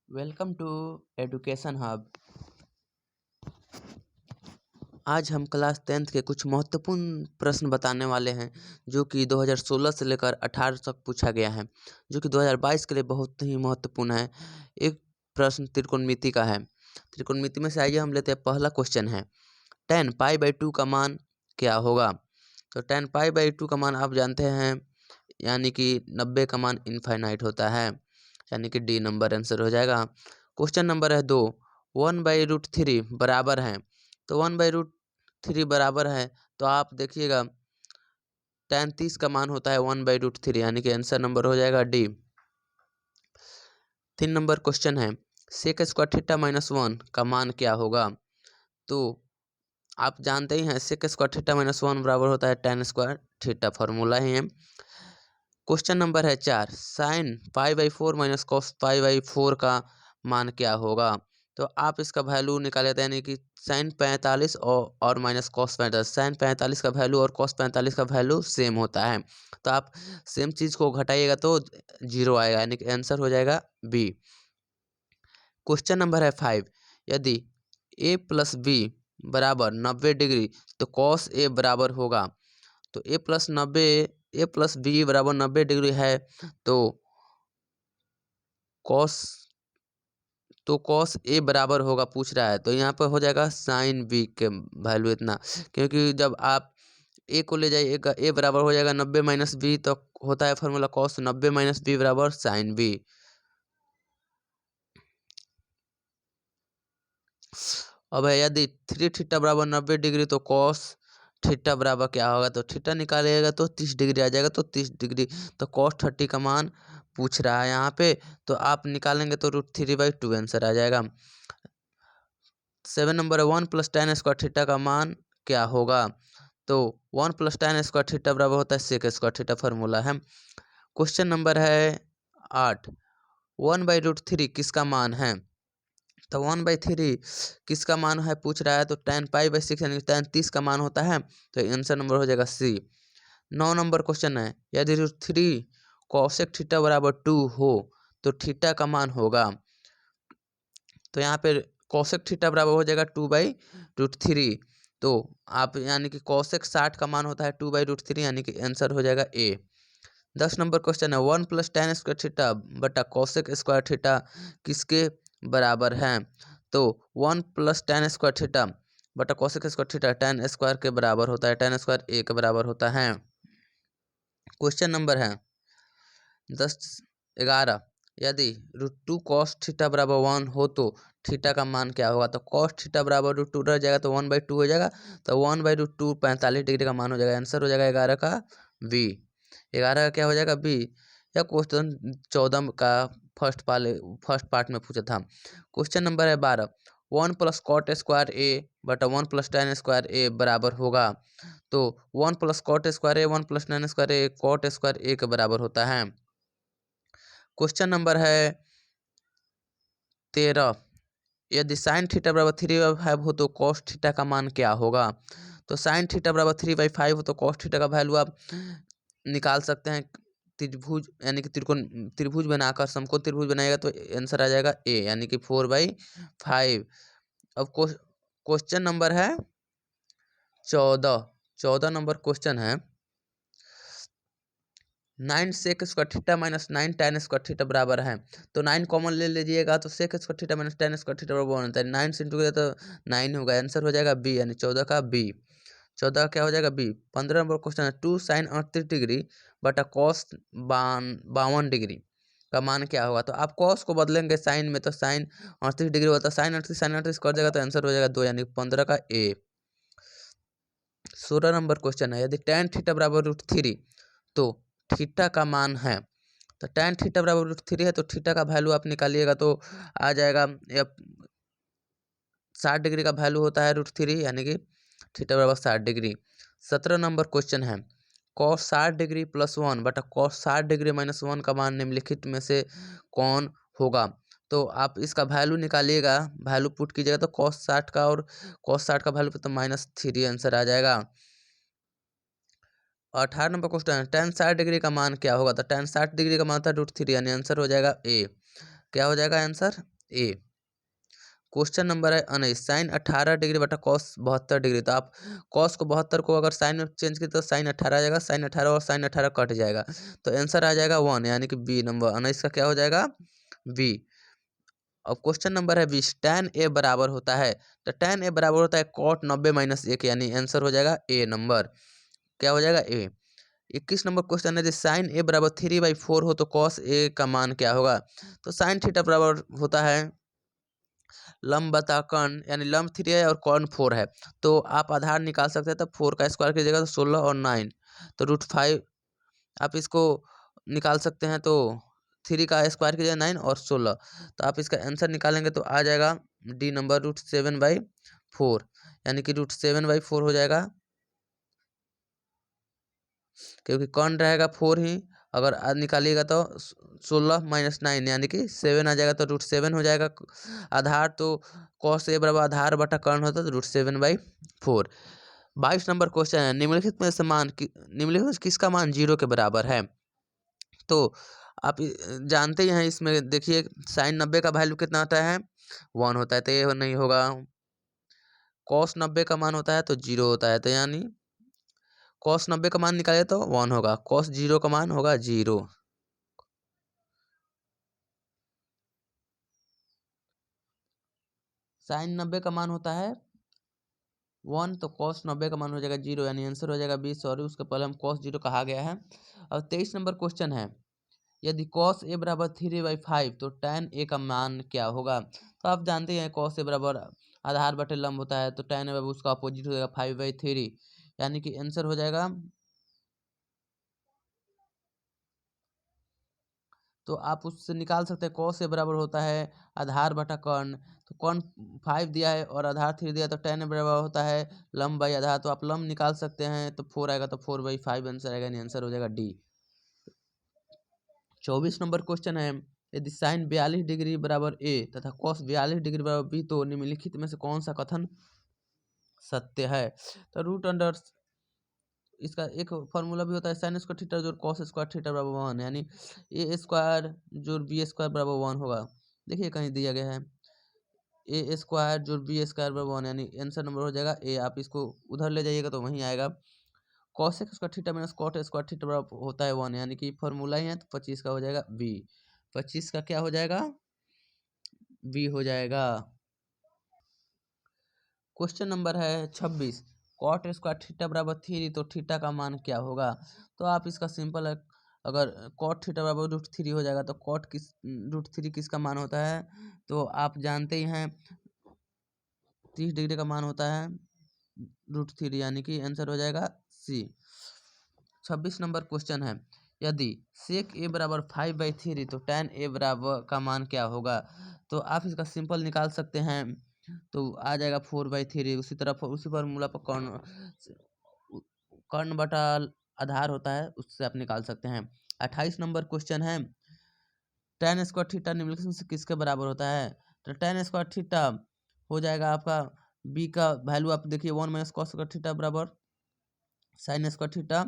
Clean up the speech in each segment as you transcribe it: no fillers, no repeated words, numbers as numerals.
Welcome to education hub. आज हम class 10th के कुछ महत्वपूर्ण प्रश्न बताने वाले हैं जो कि 2016 से लेकर 18 तक पूछा गया है, जो कि 2022 के लिए बहुत ही महत्वपूर्ण है। एक प्रश्न त्रिकोणमिति का है। त्रिकोणमिति में से आइए हम लेते हैं। पहला क्वेश्चन है 10 पाई बाई 2 का मान क्या होगा। तो 10 पाई बाई 2 का मान आप जानते हैं, यानी कि 90 का मान इनफाइनाइट होता है, यानी कि डी नंबर आंसर हो जाएगा। क्वेश्चन नंबर है 2 1/√3 बराबर है। तो 1/√3 बराबर है, तो आप देखिएगा tan 30 का मान होता है 1/√3, यानी कि आंसर नंबर हो जाएगा डी। 3 नंबर क्वेश्चन है सेक स्क्वायर थीटा माइनस 1 का मान क्या होगा। तो आप जानते ही हैं सेक स्क्वायर थीटा माइनस 1 बराबर होता है tan स्क्वायर थीटा, फॉर्मूला ही है। क्वेश्चन नंबर है 4 sine pi by 4 minus cos pi by 4 का मान क्या होगा। तो आप इसका वैल्यू निकाले थे, यानी कि साइन 45 और माइनस कॉस 45। साइन 45 का वैल्यू और कॉस 45 का वैल्यू सेम होता है, तो आप सेम चीज़ को घटाइएगा तो 0 आएगा, यानी कि आंसर हो जाएगा बी। क्वेश्चन नंबर है 5 यदि ए प्लस बी बराबर 90 डिग्री तो कॉस ए बराबर होगा। तो ए प्लस बी बराबर 90 डिग्री है, तो कॉस ए बराबर होगा पूछ रहा है, तो यहाँ पर हो जाएगा साइन बी के वैल्यू इतना, क्योंकि जब आप ए को ले जाइएगा ए बराबर हो जाएगा 90 माइनस बी, तो होता है फॉर्मूला कॉस 90 माइनस बी बराबर साइन बी। अब है यदि 3 थीटा बराबर 90 डिग्री तो कॉस थीटा बराबर क्या होगा। तो थीटा निकालिएगा तो 30 डिग्री आ जाएगा, तो 30 डिग्री, तो कॉस 30 का मान पूछ रहा है यहाँ पे, तो आप निकालेंगे तो √3/2 आंसर आ जाएगा। 7 नंबर है 1 + tan स्क्वायर थीटा का मान क्या होगा। तो 1 + tan स्क्वायर थीटा बराबर होता है सेक स्क्वायर थीटा, फॉर्मूला है। क्वेश्चन नंबर है 8 1/√3 किसका मान है। तो 1/3 किसका मान है पूछ रहा है, तो tan π/6 यानी tan 30 का मान होता है, तो आंसर नंबर हो जाएगा सी। 9 नंबर क्वेश्चन है यदि √3 cosec थीटा बराबर 2 हो तो थीटा का मान होगा। तो यहाँ पे cosec थीटा बराबर हो जाएगा 2/√3, तो आप यानी कि cosec 60 का मान होता है 2/√3, यानी कि आंसर हो जाएगा ए। 10 नंबर क्वेश्चन है 1 + tan स्क्वायर थीटा बटा cosec स्क्वायर थीटा किसके बराबर है। तो 1 + tan स्क्वायर थीटा बटा cosec square theta tan square के बराबर होता है, tan स्क्वायर ए के बराबर होता है। क्वेश्चन नंबर है 11 यदि √2 cos थीटा बराबर 1 हो तो थीटा का मान क्या होगा। तो cos थीटा बराबर √2 रह जाएगा, तो 1/2 हो जाएगा, तो 1/√2 45 डिग्री का मान हो जाएगा, आंसर हो जाएगा 11 का बी। 11 का क्या हो जाएगा बी। यह क्वेश्चन 14 का फर्स्ट पार्ट में पूछा था। क्वेश्चन नंबर है 12 1 + cot स्क्वायर ए बटा 1 + tan स्क्वायर ए बराबर होगा। तो 1 + cot स्क्वायर ए 1 + tan स्क्वायर ए cot स्क्वायर ए के बराबर होता है। क्वेश्चन नंबर है 13 यदि साइन थीटा बराबर 3/5 हो तो कॉस थीटा का मान क्या होगा। तो साइन थीटा बराबर 3/5 हो तो कॉस थीटा का वैल्यू आप निकाल सकते हैं। त्रिभुज यानी कि त्रिभुज बनाकर समकोण त्रिभुज बनाएगा तो आंसर आ जाएगा ए, यानी कि 4/5। अब क्वेश्चन नंबर है 14 नंबर क्वेश्चन है 9 sec square theta minus 9 tan square theta बराबर है। तो 9 कॉमन ले लीजिएगा, तो sec square theta minus tan square theta बराबर होता है 9 से इंटू किया तो 9 होगा, आंसर हो जाएगा बी, यानी 14 का बी। 14 का क्या हो जाएगा बी। 15 नंबर क्वेश्चन है 2 sin 38 डिग्री बटा cos 52 डिग्री का मान क्या होगा। तो आप cos को बदलेंगे साइन में, तो साइन 38 डिग्री होता है, साइन 38 कर देगा तो आंसर हो जाएगा 2, यानी 15 का ए। 16 नंबर क्वेश्चन है यदि tan थीटा बराबर √3 तो थीटा का मान है। तो tan थीटा बराबर √3 है, तो थीटा का वैल्यू आप निकालिएगा तो आ जाएगा 60 डिग्री का वैल्यू होता है √3, यानी कि थीटा बराबर 60 डिग्री। 17 नंबर क्वेश्चन है cos 60 डिग्री प्लस 1 बटा cos 60 डिग्री माइनस 1 का मान निम्नलिखित में से कौन होगा। तो आप इसका वैल्यू निकालिएगा, वैल्यू पुट कीजिएगा तो cos 60 का और cos 60 का वैल्यू तो -3 आंसर आ जाएगा। 18 नंबर क्वेश्चन है tan 60 डिग्री का मान क्या होगा। तो tan 60 डिग्री का मान होता है √3, यानी आंसर हो जाएगा ए। क्या हो जाएगा आंसर ए। क्वेश्चन नंबर है 19, साइन 18 डिग्री बटा कॉस 72 डिग्री। तो आप कॉस को 72 को अगर साइन में चेंज की तो साइन 18 आ जाएगा, साइन 18 और साइन 18 कट जाएगा, तो आंसर आ जाएगा 1, यानी कि बी नंबर 19 का क्या हो जाएगा, बी। अब क्वेश्चन नंबर है 20, tan ए बराबर होता है, तो tan ए बराबर होता है cot 90 माइनस 1, यानी आंसर हो जाएगा ए नंबर, क्या हो जाएगा ए। 21 नंबर क्वेश्चन है, यदि साइन ए बराबर 3/4 हो तो कॉस ए का मान क्या होगा। तो साइन थीटा बराबर होता है लंब बटा कर्ण, यानी लंब 3 है और कर्ण 4 है, तो आप आधार निकाल सकते हैं। तो 4 का स्क्वायर कीजिएगा तो 16 और 9, तो √5 आप इसको निकाल सकते हैं। तो 3 का स्क्वायर कीजिएगा 9 और 16, तो आप इसका आंसर निकालेंगे तो आ जाएगा डी नंबर √7/4, यानी कि √7/4 हो जाएगा, क्योंकि कौन रहेगा 4 ही, अगर निकालिएगा तो 16 माइनस 9 यानी कि 7 आ जाएगा, तो √7 हो जाएगा आधार। तो कॉस ए बराबर आधार बटा कर्ण होता है, तो √7/4। 22 नंबर क्वेश्चन है, निम्नलिखित में से निम्नलिखित में किसका मान 0 के बराबर है। तो आप जानते ही हैं, इसमें देखिए साइन 90 का वैल्यू कितना होता है, 1 होता है, तो ये नहीं होगा। कॉस 90 का मान होता है तो 0 होता है, तो यानी कॉस 90 का मान निकाले तो 1 होगा, कॉस 0 का मान होगा 0। साइन 90 का मान होता है 1, तो कॉस 90 का मान हो जाएगा 0, यानी आंसर हो जाएगा 20। सॉरी, उसके पहले हम कॉस 0 कहा गया है। अब 23 नंबर क्वेश्चन है, यदि कॉस ए बराबर 3/5 तो tan ए का मान क्या होगा। तो आप जानते हैं कॉस ए बराबर आधार बटे लंब होता है, तो tan ए बराबर उसका अपोजिट हो जाएगा 5/3, यानी कि आंसर हो जाएगा, तो आप उससे निकाल सकते हैं कॉस ए बराबर होता है आधार बटा कर्ण, तो कर्ण 5 दिया है और आधार 3 दिया है, तो tan ए बराबर होता है लंब बाई आधार, तो आप लंब निकाल सकते हैं, तो 4 आएगा, तो 4/5 आंसर आएगा, यानी आंसर हो जाएगा डी। 24 नंबर क्वेश्चन है, यदि साइन 42 डिग्री बराबर ए तथा कॉस 42 डिग्री बराबर बी, तो निम्नलिखित में से कौन सा कथन सत्य है। तो रूट अंडर इसका एक फॉर्मूला भी होता है साइन स्क्वायर थीटा जोड़ कॉस स्क्वायर थीटा बराबर 1, यानी ए स्क्वायर जोड़ बी स्क्वायर बराबर 1 होगा। देखिए कहीं दिया गया है ए स्क्वायर जोड़ बी स्क्वायर बराबर 1, यानी आंसर नंबर हो जाएगा ए। आप इसको उधर ले जाइएगा तो वहीं आएगा। Cosec square theta minus cot square theta बराबर होता है 1, यानी कि फॉर्मूला ही है, तो 25 का हो जाएगा बी। 25 का क्या हो जाएगा, बी हो जाएगा। क्वेश्चन नंबर है 26, कॉट स्क्वायर थीटा बराबर 3, तो थीटा का मान क्या होगा। तो आप इसका सिंपल है, अगर कॉट थीटा बराबर √3 हो जाएगा, तो कॉट किस √3 किसका मान होता है, तो आप जानते ही हैं 30 डिग्री का मान होता है √3, यानी कि आंसर हो जाएगा सी। 26 नंबर क्वेश्चन है, यदि सेक ए बराबर 5/3 तो tan ए बराबर का मान क्या होगा। तो आप इसका सिंपल निकाल सकते हैं, तो आ जाएगा 4/3। उसी तरह उसी फॉर्मूला पर कर्ण कर्ण बटा आधार होता है, उससे आप निकाल सकते हैं। 28 नंबर क्वेश्चन है, tan स्क्वायर थीटा निम्नलिखित में से किसके बराबर होता है। तो tan स्क्वायर थीटा हो जाएगा आपका बी का वैल्यू, आप देखिए 1 माइनस कॉस स्क्वायर थीटा बराबर साइन स्क्वायर थीटा,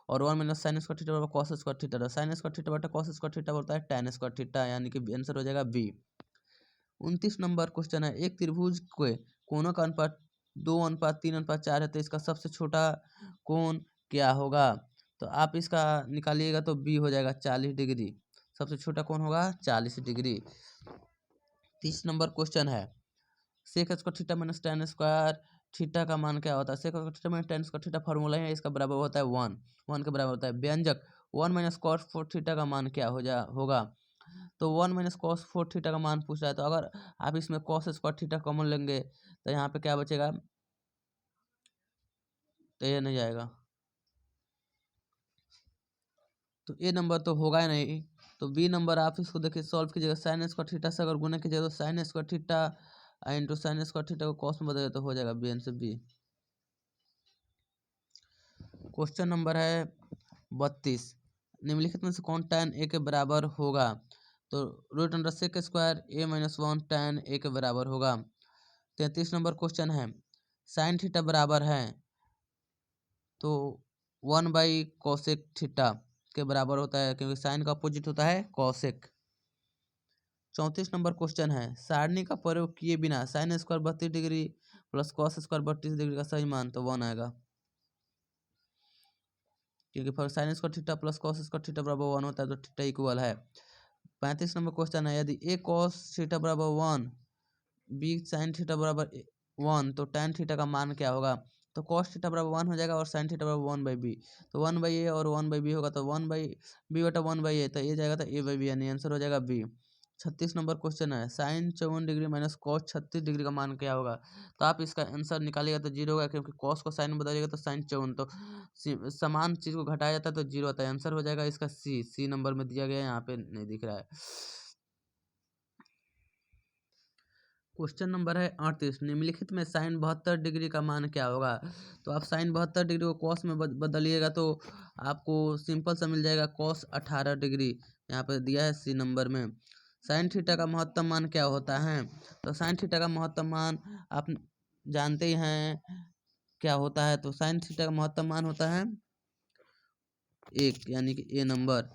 और 1 माइनस साइन स्क्वायर थीटा बराबर cos square theta, sign square theta बटा कॉस स्क्वायर थीटा होता है tan स्क्वायर थीटा, यानी कि आंसर हो जाएगा बी। 29 नंबर क्वेश्चन है, एक त्रिभुज के कोणों का अनुपात 2:3:4 है, तो इसका सबसे छोटा कोण क्या होगा। तो आप इसका निकालिएगा तो बी हो जाएगा 40 डिग्री, सबसे छोटा कोण होगा 40 डिग्री। 30 नंबर क्वेश्चन है, sec square theta minus tan square theta का मान क्या होता है। Sec square theta minus tan square theta formula है, इसका बराबर होता है 1 के बराबर होता है। व्यंजक 1 माइनस कॉस 4 थीटा का मान क्या होगा। तो 1 माइनस कॉस 4 थीटा का मान पूछ रहा है, तो अगर आप इसमें कॉस स्क्वायर थीटा कॉमन लेंगे तो यहाँ पे क्या बचेगा, तो ये नहीं जाएगा, तो ए नंबर तो होगा ही नहीं। तो बी नंबर आप इसको देखिए सॉल्व कीजिएगा, साइन स्क्वायर थीटा से अगर गुना कीजिएगा तो sine square theta into sine square theta को कॉस में बदले तो हो जाएगा B answer B. Question number है 32, निम्नलिखित में से कौन tan ए के बराबर होगा। तो रूट अंडर सेक स्क्वायर ए माइनस 1 tan ए के बराबर होगा। 33 नंबर क्वेश्चन है, साइन थीटा बराबर है, तो 1/कोसेक थीटा के बराबर होता है, क्योंकि साइन का अपोजिट होता है कॉसेक। 34 नंबर क्वेश्चन है, सारणी का प्रयोग किए बिना sine square 32 degree plus cos square 32 degree का सही मान तो 1 आएगा, क्योंकि for sign square theta plus cos square theta बराबर 1 होता है तो थीटा इक्वल है। 35 नंबर क्वेश्चन है, यदि ए कॉस थीटा बराबर 1 बी साइन थीटा बराबर 1 तो tan थीटा का मान क्या होगा? तो cos थीटा बराबर 1 हो जाएगा और sin थीटा बराबर 1/b, तो 1/a और 1/b होगा तो 1/b/1/a, तो ये जाएगा तो a/b, यानी आंसर हो जाएगा बी। 36 नंबर क्वेश्चन है, sine 54 degree minus cos 36 degree का मान क्या होगा? तो आप इसका आंसर निकालिएगा तो 0 होगा, क्योंकि कॉस को साइन में बदलिएगा तो साइन 54, तो समान चीज को घटाया जाता है तो 0 आता है। आंसर हो जाएगा इसका सी नंबर में दिया गया है, यहाँ पे नहीं दिख रहा है। क्वेश्चन नंबर है 38, निम्नलिखित में साइन 72 डिग्री का मान क्या होगा? तो आप साइन 72 डिग्री को कॉस में बदलिएगा तो आपको सिंपल सा मिल जाएगा कॉस 18 डिग्री, यहाँ पे दिया है सी नंबर में। साइन थीटा का महत्तम मान क्या होता है? तो साइन थीटा का महत्तम मान आप जानते ही हैं क्या होता है, तो साइन थीटा का महत्तम मान होता है 1, यानी कि ए नंबर।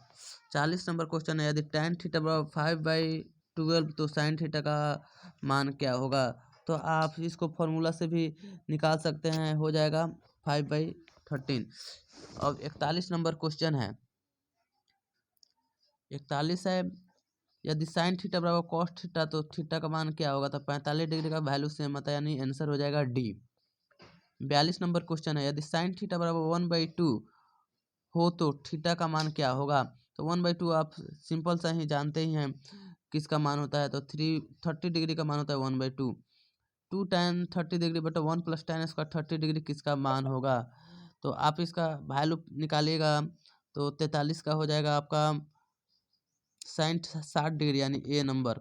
40 नंबर क्वेश्चन है, यदि tan थीटा बराबर 5/12 तो साइन थीटा का मान क्या होगा? तो आप इसको फॉर्मूला से भी निकाल सकते हैं, हो जाएगा 5/13। अब 41 नंबर क्वेश्चन है, 41 है, यदि साइन थीटा बराबर कॉस थीटा तो थीटा का मान क्या होगा? तो 45 डिग्री का वैल्यू सेम आता है, यानी आंसर हो जाएगा डी। 42 नंबर क्वेश्चन है, यदि साइन थीटा बराबर 1/2 हो तो थीटा का मान क्या होगा? तो 1/2 आप सिंपल सा ही जानते ही हैं किसका मान होता है, तो 30 डिग्री का मान होता है 1/2। 2 tan 30 डिग्री बटा 1 प्लस tan स्क्वायर 30 डिग्री किसका मान होगा? तो आप इसका वैल्यू निकालिएगा तो 43 का हो जाएगा आपका साइन 60 डिग्री, यानी ए नंबर।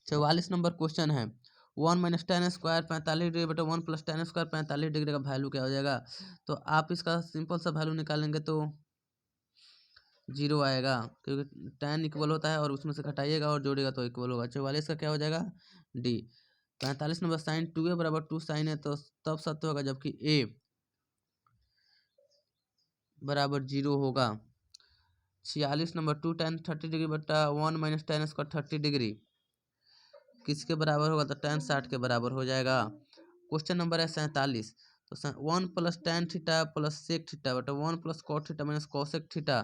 44 नंबर क्वेश्चन है, 1 माइनस tan स्क्वायर 45 डिग्री बटा 1 प्लस tan स्क्वायर 45 डिग्री का वैल्यू क्या हो जाएगा? तो आप इसका सिंपल सा वैल्यू निकालेंगे तो 0 आएगा, क्योंकि tan इक्वल होता है और उसमें से घटाइएगा और जोड़िएगा तो इक्वल होगा। 44 का क्या हो जाएगा? डी। 45 नंबर, साइन 2a बराबर 2 साइन है तो तब सत्य होगा जबकि a बराबर 0 होगा। 46 नंबर, 2 tan 30 डिग्री बटा 1 माइनस tan स्क्वायर 30 डिग्री किसके बराबर होगा? तो tan 60 के बराबर हो जाएगा। क्वेश्चन नंबर है 47, तो 1 plus tan theta plus sec theta बटा 1 plus cot theta minus cosec theta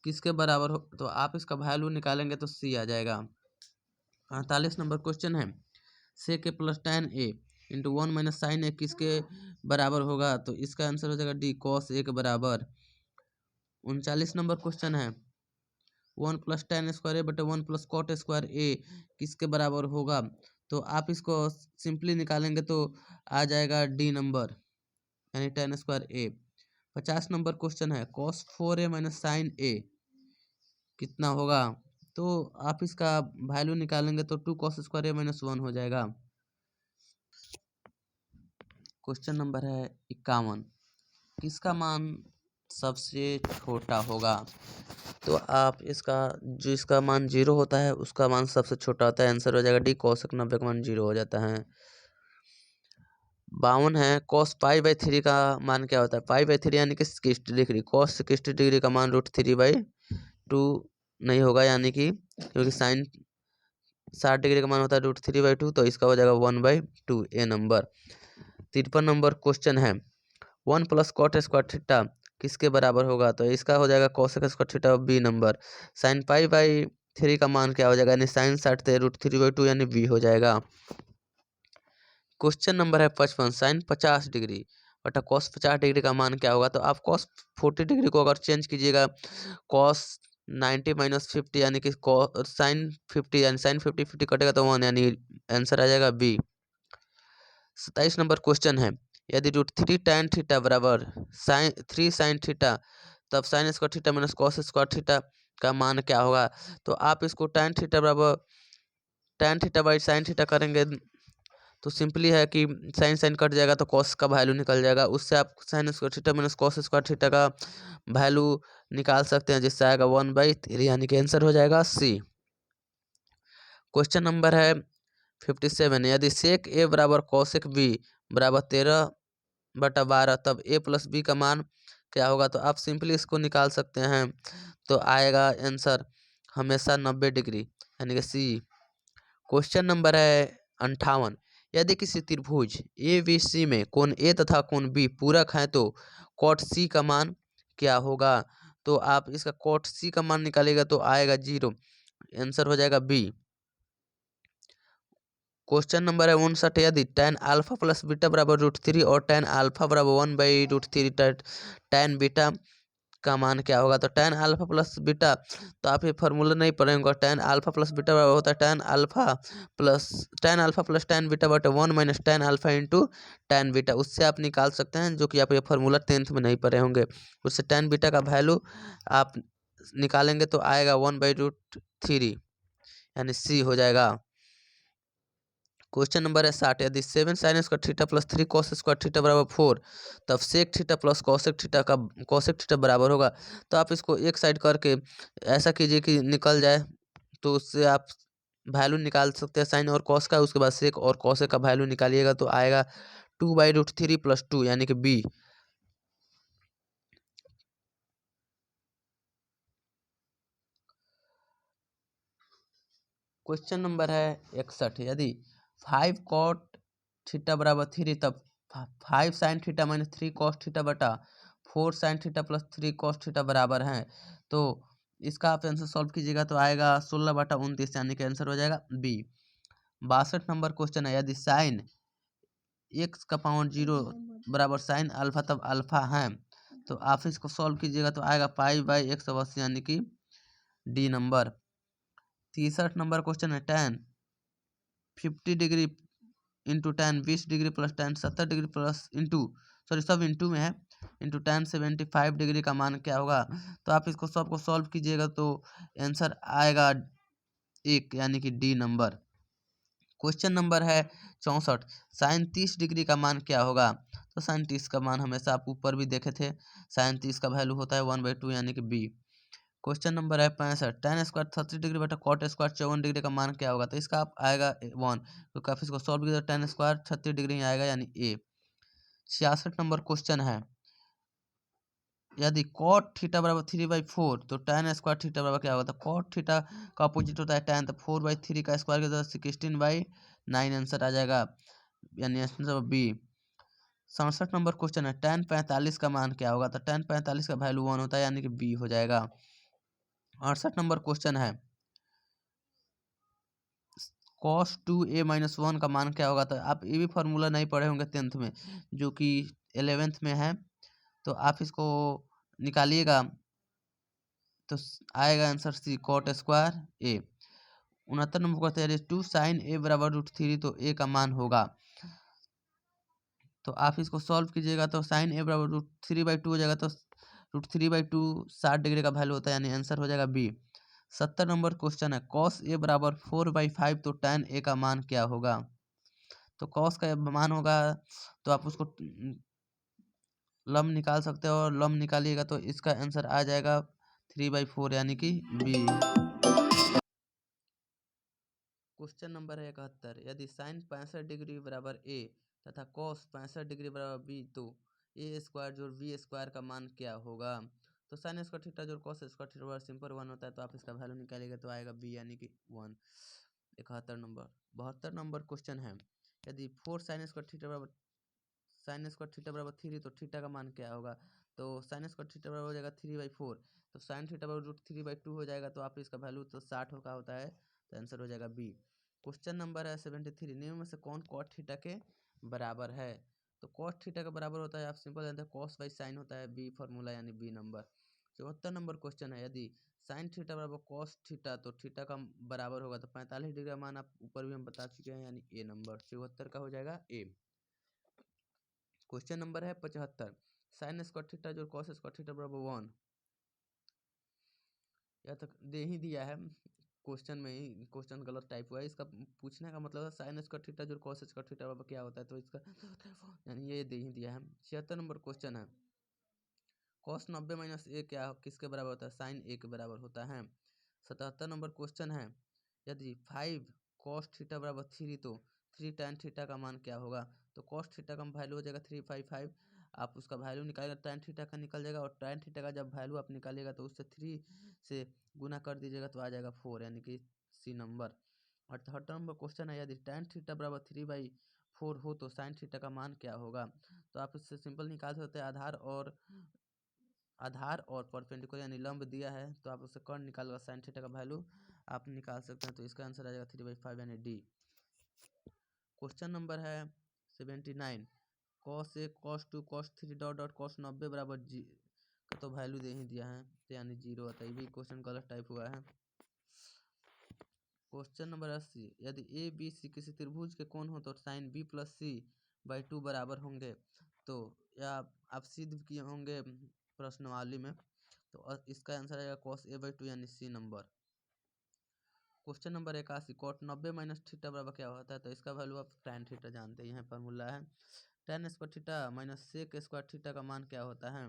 किसके बराबर हो? तो आप इसका वैल्यू निकालेंगे तो सी आ जाएगा। 48 नंबर क्वेश्चन है, सेक ए प्लस tan ए इंटू 1 माइनस साइन ए किसके बराबर होगा? तो इसका आंसर हो जाएगा डी, कॉस ए के बराबर। 39 नंबर क्वेश्चन है, 1 प्लस tan स्क्वायर ए बटे 1 प्लस कॉट स्क्वायर ए किसके बराबर होगा? तो आप इसको सिंपली निकालेंगे तो आ जाएगा डी नंबर, यानी tan स्क्वायर ए। 50 नंबर क्वेश्चन है, cos 4a माइनस साइन ए कितना होगा? तो आप इसका वैल्यू निकालेंगे तो 2 cos स्क्वायर ए माइनस 1 हो जाएगा। क्वेश्चन नंबर है 51, किसका मान सबसे छोटा होगा? तो आप इसका मान 0 होता है उसका मान सबसे छोटा होता है, आंसर हो जाएगा डी, cos 90 का मान 0 हो जाता है। 52 है, cos π/3 का मान क्या होता है? π/3 यानी कि 60 डिग्री, cos 60 डिग्री का मान √3/2 नहीं होगा, यानी कि क्योंकि साइन 60 डिग्री का मान होता है √3/2, तो इसका हो जाएगा 1/2, ए नंबर। 53 नंबर क्वेश्चन है, 1 प्लस कॉट स्क्वायर थीटा किसके बराबर होगा? तो इसका हो जाएगा cosec square theta, B number. Sine π/3 का मान क्या हो जाएगा? यानी साइन 60 थे √3/2, यानी बी हो जाएगा। क्वेश्चन नंबर है 55, साइन 50 डिग्री बटा कॉस 50 डिग्री का मान क्या होगा? तो आप कॉस 40 डिग्री को अगर चेंज कीजिएगा कॉस 90 माइनस 50, यानी कि साइन 50, यानी साइन 50 कटेगा तो 1, यानी आंसर आ जाएगा बी। 27 नंबर क्वेश्चन है, यदि √3 tan थीटा बराबर 3 साइन थीटा तब sign square theta minus cos square theta का मान क्या होगा? तो आप इसको tan थीटा बराबर tan theta by sine theta करेंगे तो सिंपली है कि साइन साइन कट जाएगा तो कॉस का वैल्यू निकल जाएगा, उससे आप sign square theta minus cos square theta का वैल्यू निकाल सकते हैं, जिससे आएगा 1/3, यानी कि आंसर हो जाएगा सी। क्वेश्चन नंबर है 57, यदि सेक ए बराबर कॉसेक बी बराबर 13/12 तब ए प्लस बी का मान क्या होगा? तो आप सिंपली इसको निकाल सकते हैं, तो आएगा आंसर हमेशा 90 डिग्री, यानी कि सी। क्वेश्चन नंबर है 58। यदि किसी त्रिभुज ए बी सी में कोण ए तथा कोण बी पूरक हैं तो कॉट सी का मान क्या होगा। तो आप इसका कॉट सी का मान निकालेगा तो आएगा 0, आंसर हो जाएगा बी। क्वेश्चन नंबर है 59। यदि tan अल्फा प्लस बीटा बराबर √3 और tan अल्फा बराबर 1/√3 tan बीटा का मान क्या होगा। तो tan अल्फा प्लस बीटा, तो आप ये फार्मूला नहीं पढ़े होंगे। tan अल्फा प्लस बीटा बराबर होता है tan alpha plus tan beta बटे 1 minus tan alpha into tan beta. उससे आप निकाल सकते हैं, जो कि आप ये फार्मूला 10th में नहीं पढ़े होंगे। उससे tan बीटा का वैल्यू आप निकालेंगे तो आएगा 1/√3, यानी सी हो जाएगा। क्वेश्चन नंबर है 60। यदि 7 sine square theta plus 3 cos square theta बराबर 4, तब sec theta plus cosec theta बराबर होगा। तो आप इसको एक साइड करके ऐसा कीजिए कि निकल जाए, तो उससे आप वैल्यू निकाल सकते हैं साइन और कॉस का। उसके बाद सेक और कॉसेक का वैल्यू निकालिएगा तो आएगा 2/√3 + 2, यानी कि बी। क्वेश्चन नंबर है 61। यदि 5 कॉट थीटा बराबर 3, तब 5 sine theta minus 3 cos theta बटा 4 sine theta plus 3 cos theta बराबर है। तो इसका आप आंसर सॉल्व कीजिएगा तो आएगा 16/29, यानी कि आंसर हो जाएगा बी। 62 नंबर क्वेश्चन है। यदि साइन x का पावर 0 बराबर साइन अल्फा, तब अल्फा है। तो आप इसको सॉल्व कीजिएगा तो आएगा पाई/x अवश्य, यानी कि डी नंबर। 63 नंबर क्वेश्चन है। tan 50 degree into tan 20 degree plus tan 70 degree plus into, sorry सब इंटू में है, इंटू tan 75 डिग्री का मान क्या होगा। तो आप इसको सबको सॉल्व कीजिएगा तो आंसर आएगा 1, यानी कि डी नंबर। क्वेश्चन नंबर है 64। साइन 30 डिग्री का मान क्या होगा। तो साइन 30 का मान हमेशा आप ऊपर भी देखे थे, साइन 30 का वैल्यू होता है 1/2, यानी कि बी। क्वेश्चन नंबर है 65। tan स्क्वायर 30 डिग्री बटा कॉट स्क्वायर 54 डिग्री का मान क्या होगा। तो इसका आप आएगा 1, तो काफी इसको सॉल्व किया तो tan स्क्वायर 36 डिग्री आएगा, यानी ए। 66 नंबर क्वेश्चन है। यदि cot थीटा बराबर 3/4, तो tan स्क्वायर थीटा बराबर क्या होगा। तो cot थीटा का अपोजिट होता है tan, तो 4/3 का स्क्वायर के साथ 16/9 आंसर आ जाएगा, यानी आंसर बी। 67 नंबर क्वेश्चन है। tan 45 का मान क्या होगा। तो tan 45 का वैल्यू 1 होता है, यानी कि बी हो जाएगा। 68 नंबर क्वेश्चन है। cos 2a-1 का मान क्या होगा। तो आप ये भी फार्मूला नहीं पढ़े होंगे 10th में, जो कि 11th में है। तो आप इसको निकालिएगा तो आएगा आंसर सी, कॉट स्क्वायर ए। 69 नंबर कहते हैं 2 साइन ए बराबर √3, तो ए का मान होगा। तो आप इसको सॉल्व कीजिएगा तो साइन ए बराबर √3/2 हो जाएगा, तो √3/2 60 डिग्री का वैल्यू होता है, यानी आंसर हो जाएगा बी। 70 नंबर क्वेश्चन है। कॉस ए बराबर 4/5, तो tan ए का मान क्या होगा। तो कॉस का मान होगा, तो आप उसको लम निकाल सकते हो, और लम निकालिएगा तो इसका आंसर आ जाएगा 3/4, यानी कि बी। क्वेश्चन नंबर है 71। यदि साइन 65 डिग्री बराबर ए तथा कॉस 65 डिग्री बराबर बी, तो ए स्क्वायर जोड़ बी स्क्वायर का मान क्या होगा। तो साइन स्क्वायर थीटा जोड़ कॉस स्क्वायर थीटा बराबर सिंपल 1 होता है, तो आप इसका वैल्यू निकालेंगे तो आएगा बी, यानी कि 1। 71 नंबर। 72 नंबर क्वेश्चन है। यदि 4 साइन स्क्वायर थीटा बराबर 3, तो थीटा का मान क्या होगा। तो साइन स्क्वायर थीटा बराबर हो जाएगा 3/4, तो साइन थीटा बराबर √3/2 हो जाएगा, तो आप इसका वैल्यू तो 60 का होता है, तो आंसर हो जाएगा बी। क्वेश्चन नंबर है 73। निम्न में से कौन कॉट थीटा के बराबर है। तो कॉट थीटा के बराबर होता है, आप सिंपल जानते हैं, कॉस बाई साइन होता है, बी फॉर्मूला, यानी बी नंबर। 74 नंबर क्वेश्चन है। यदि साइन थीटा बराबर कॉस थीटा, तो थीटा का बराबर होगा, तो 45 डिग्री का मान आप ऊपर भी हम बता चुके हैं, यानी ए नंबर। 74 का हो जाएगा ए। क्वेश्चन नंबर है 75। साइन स्क्वायर थीटा जो कॉस स्क्वायर थीटा बराबर 1, यह तक दे ही दिया है क्वेश्चन में ही, क्वेश्चन गलत टाइप हुआ है। इसका पूछने का मतलब है साइन स्क्वायर थीटा जो कॉस स्क्वायर थीटा बराबर क्या होता है, तो इसका यानी ये दे ही दिया है। 76 नंबर क्वेश्चन है। कॉस 90 माइनस ए क्या किसके बराबर होता है। साइन ए के बराबर होता है। 77 नंबर क्वेश्चन है। यदि 5 कॉस थीटा बराबर 3, तो 3 tan थीटा का मान क्या होगा। तो कॉस थीटा का वैल्यू हो जाएगा 3/5, आप उसका वैल्यू निकालेगा tan थीटा का निकल जाएगा, और tan थीटा का जब वैल्यू आप निकालिएगा तो उससे 3 से गुना कर दीजिएगा तो आ जाएगा 4, यानी कि सी नंबर। और थर्ड नंबर क्वेश्चन है, यदि tan थीटा बराबर 3/4 हो तो sin थीटा का मान क्या होगा। तो आप इससे सिंपल निकाल सकते हैं, आधार और परपेंडिकुलर यानी लंब दिया है तो आप उससे कर्ण निकालकर sin थीटा का वैल्यू आप निकाल सकते हैं। तो इसका आंसर आ जाएगा 3/5 यानी डी। क्वेश्चन नंबर है 79, cos A cos 2 cos 3 dot dot cos 90 बराबर जी का तो वैल्यू दे ही दिया है, तो यानी 0 आता है। ये भी क्वेश्चन गलत टाइप हुआ है। क्वेश्चन नंबर 80, यदि ए बी सी किसी त्रिभुज के कोण हो तो sine B plus C by 2 बराबर होंगे। तो या आप सिद्ध किए होंगे प्रश्नवाली में, तो इसका आंसर आएगा cos A/2 यानी C number. Question number 81, cot 90 माइनस थीटा बराबर क्या होता है। तो इसका वैल्यू आप tan थीटा जानते हैं, फॉर्मूला है tan square theta minus sec square theta का मान क्या होता है।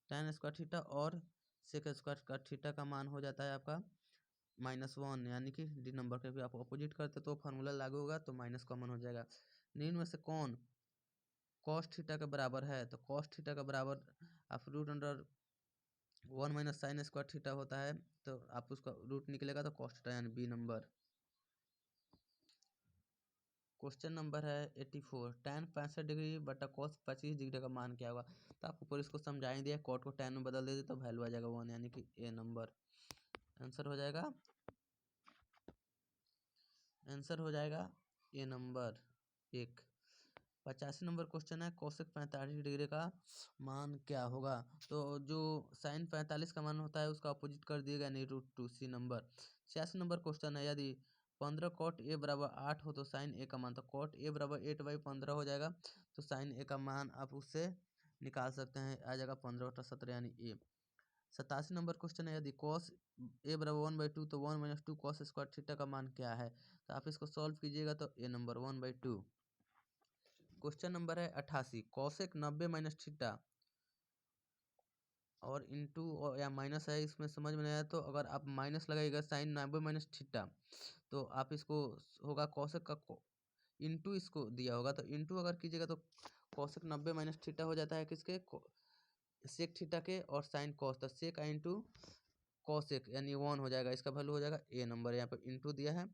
tan स्क्वायर थीटा और सेक स्क्वायर थीटा का मान हो जाता है आपका -1 यानी कि डी नंबर। क्योंकि आप अपोजिट करते तो फार्मूला लागू होगा तो माइनस कॉमन हो जाएगा। निम्न में से कौन cos थीटा के बराबर है। तो cos थीटा का बराबर आप √1 माइनस साइन स्क्वायर थीटा होता है, तो आप उसका रूट निकलेगा तो cos थीटा यानी बी नंबर। क्वेश्चन नंबर है 84, tan 65 डिग्री बटा cos 25 डिग्री का मान क्या होगा। तो आप ऊपर इसको समझा ही दिया, cot को tan में बदल देते तो वैल्यू आ जाएगा 1 यानी कि ए नंबर। आंसर हो जाएगा ए नंबर 1। 85 नंबर क्वेश्चन है, कोसेक 45 डिग्री का मान क्या होगा। तो जो साइन 45 का मान होता है उसका अपोजिट कर दिएगा यानी √2 सी नंबर। 86 नंबर क्वेश्चन है, यदि 15 cot A बराबर 8 हो तो साइन ए का मान। तो cot A बराबर 8/15 हो जाएगा, तो साइन ए का मान आप उससे निकाल सकते हैं, आ जाएगा 15/17 यानी ए। 87 नंबर क्वेश्चन है, यदि cos A बराबर 1/2 तो 1 माइनस 2 cos स्क्वायर थीटा का मान क्या है। तो आप इसको सॉल्व कीजिएगा तो ए नंबर 1/2। क्वेश्चन नंबर है 88, कॉसेक 90 माइनस थीटा और इंटू या माइनस है, इसमें समझ में नहीं आया तो अगर आप माइनस लगाइएगा साइन 90 माइनस थीटा तो आप इसको होगा कॉसेक का इंटू इसको दिया होगा, तो इंटू अगर कीजिएगा तो कॉसेक 90 माइनस थीटा हो जाता है किसके, सेक थीटा के, और साइन कॉस तो सेक इंटू कॉसेक यानी 1 हो जाएगा। इसका वैल्यू हो जाएगा ए नंबर, यहाँ पर इंटू दिया है।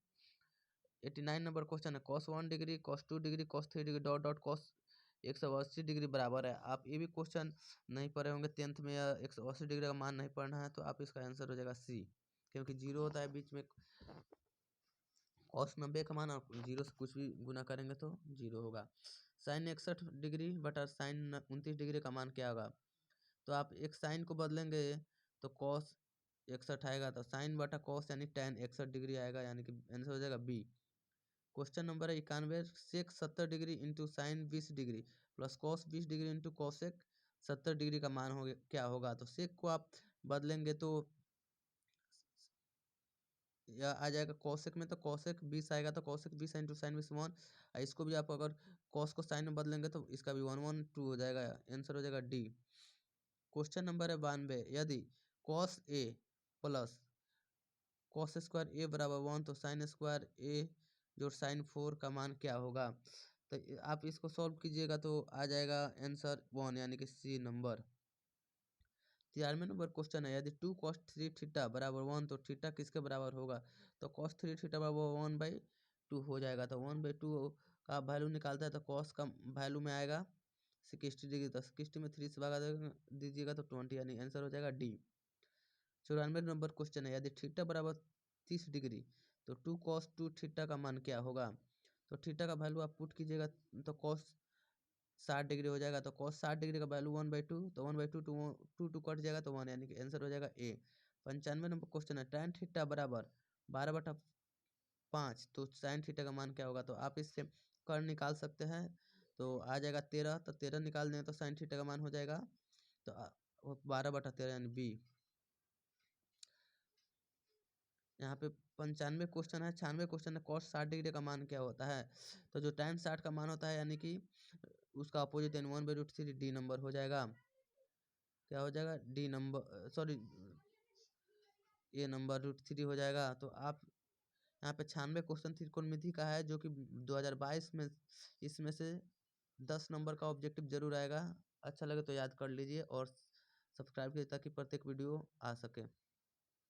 89 नंबर क्वेश्चन है, cos 1 degree cos 2 degree cos 3 degree dot dot cos 180 degree बराबर है। आप ये भी क्वेश्चन नहीं पढ़े होंगे 10th में, या 180 डिग्री का मान नहीं पढ़ना है तो आप इसका आंसर हो जाएगा सी, क्योंकि 0 होता है बीच में। cos 90 का मान आप 0 से कुछ भी गुना करेंगे तो 0 होगा। साइन 61 डिग्री बटा साइन 29 डिग्री का मान क्या होगा। तो आप एक साइन को बदलेंगे तो cos 61 आएगा, तो साइन बटा cos यानी tan 61 डिग्री आएगा, यानी कि आंसर हो जाएगा बी। क्वेश्चन नंबर है 91, सेक 70 degree into sine 20 degree plus cos 20 degree into cosec 70 degree का मान हो क्या होगा। तो सेक को आप बदलेंगे तो या आ जाएगा कॉसेक में, तो कॉसेक 20 आएगा, तो कॉसेक 20 इंटू साइन 20 1। इसको भी आप अगर कॉस को साइन में बदलेंगे तो इसका भी 1 1 2 हो जाएगा, आंसर हो जाएगा डी। क्वेश्चन नंबर है 92, यदि cos A plus cos square ए बराबर 1 तो साइन स्क्वायर ए जो साइन 4 का मान क्या होगा। तो आप इसको सॉल्व कीजिएगा तो आ जाएगा आंसर 1 यानी कि सी नंबर। 93 नंबर क्वेश्चन है, यदि 2 cos 3 थीटा बराबर 1 तो थीटा किसके बराबर होगा। तो cos 3 थीटा बराबर 1/2 हो जाएगा, तो 1/2 का वैल्यू निकालता है तो cos का वैल्यू में आएगा 60 डिग्री, तो 60 में 3 से भगा दीजिएगा तो 20 यानी आंसर हो जाएगा डी। 94 नंबर क्वेश्चन है, यदि थीटा बराबर 30 डिग्री तो 2 cos 2 थीटा का मान क्या होगा। तो थीटा का वैल्यू आप पुट कीजिएगा तो cos 60 डिग्री हो जाएगा, तो cos 60 डिग्री का वैल्यू 1/2, तो 1/2 टू कट जाएगा तो 1 यानी कि आंसर हो जाएगा ए। 95 नंबर क्वेश्चन है, tan थीटा बराबर 12/5 तो sin थीटा का मान क्या होगा। तो आप इससे कर्ण निकाल सकते हैं, तो आ जाएगा 13, तो 13 निकाल दें तो sin थीटा का मान हो जाएगा तो 12/13 यानी बी। यहाँ पे 95 क्वेश्चन है, 96 क्वेश्चन है, cos 60 डिग्री का मान क्या होता है। तो जो tan 60 का मान होता है यानी कि उसका अपोजिट यानी 1/√3 डी नंबर हो जाएगा। क्या हो जाएगा डी नंबर, सॉरी ए नंबर √3 हो जाएगा। तो आप यहाँ पे 96 क्वेश्चन त्रिकोणमिति का है जो कि 2022 में, इसमें से 10 नंबर का ऑब्जेक्टिव जरूर आएगा। अच्छा लगे तो याद कर लीजिए और सब्सक्राइब कीजिए ताकि प्रत्येक वीडियो आ सके।